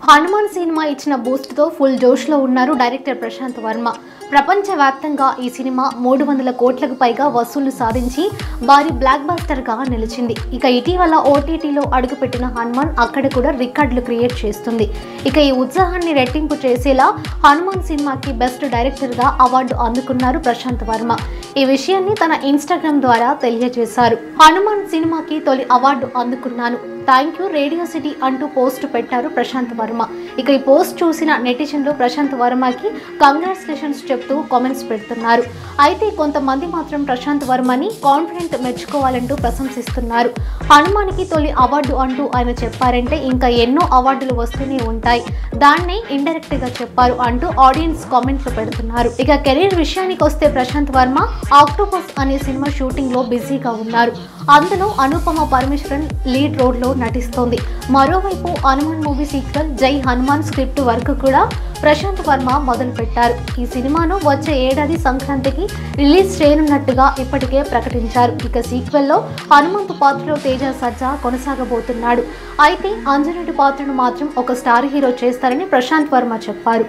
Hanuman cinema ఇచ్చిన Boost తో full జోష్ లో ఉన్నారు డైరెక్టర్ ప్రశాంత్ వర్మ. ప్రపంచవ్యాప్తంగా ఈ సినిమా 300 కోట్లకు పైగా వసూళ్లు సాధించి భారీ బ్లాక్ బస్టర్ గా నిలిచింది. ఇక ఇటీవల ఓటీటీలో అడుగుపెట్టిన హనుమాన్ అక్కడ కూడా రికార్డులు క్రియేట్ చేస్తుంది. ఇక ఈ ఉత్సాహాన్ని రెట్టింపు చేసేలా హనుమాన్ సినిమాకి బెస్ట్ డైరెక్టర్ గా అవార్డు అందుకున్నారు ప్రశాంత్ వర్మ. ఈ విషయాన్ని తన ఇన్స్టాగ్రామ్ ద్వారా తెలియజేశారు. హనుమాన్ సినిమాకి తొలి అవార్డు అందుకున్నాను, థ్యాంక్ యూ రేడియో సిటీ అంటూ పోస్ట్ పెట్టారు ప్రశాంత్ వర్మ. ఇక ఈ పోస్ట్ చూసిన నెటిజన్లు ప్రశాంత్ వర్మకి కంగ్రాచులేషన్స్ చెప్తూ కామెంట్స్ పెడుతున్నారు. అయితే కొంతమంది మాత్రం ప్రశాంత్ వర్మని కాన్ఫిడెంట్ మెచ్చుకోవాలంటూ ప్రశంసిస్తున్నారు. హనుమాన్కి తొలి అవార్డు అంటూ ఆయన చెప్పారంటే ఇంకా ఎన్నో అవార్డులు వస్తూనే ఉంటాయి, దాన్నే ఇండైరెక్ట్ గా చెప్పారు అంటూ ఆడియన్స్ కామెంట్లు పెడుతున్నారు. ఇక కెరీర్ విషయానికి వస్తే ప్రశాంత్ వర్మ ఆక్టోపస్ అనే సినిమా షూటింగ్ లో బిజీగా ఉన్నారు. అందులో అనుపమ పరమేశ్వరన్ లీడ్ రోల్ లో నటిస్తోంది. మరోవైపు హనుమాన్ మూవీ సీక్వెల్ జై హనుమాన్ స్క్రిప్ట్ వర్క్ కూడా ప్రశాంత్ వర్మ మొదలు పెట్టారు. ఈ సినిమాను వచ్చే ఏడాది సంక్రాంతికి రిలీజ్ చేయనున్నట్టుగా ఇప్పటికే ప్రకటించారు. ఇక సీక్వెల్ లో హనుమంతు పాత్రలో తేజ సజ్జా కొనసాగబోతున్నాడు. అయితే అంజనేయుడి పాత్రను మాత్రం ఒక స్టార్ హీరో చేస్తారని ప్రశాంత్ వర్మ చెప్పారు.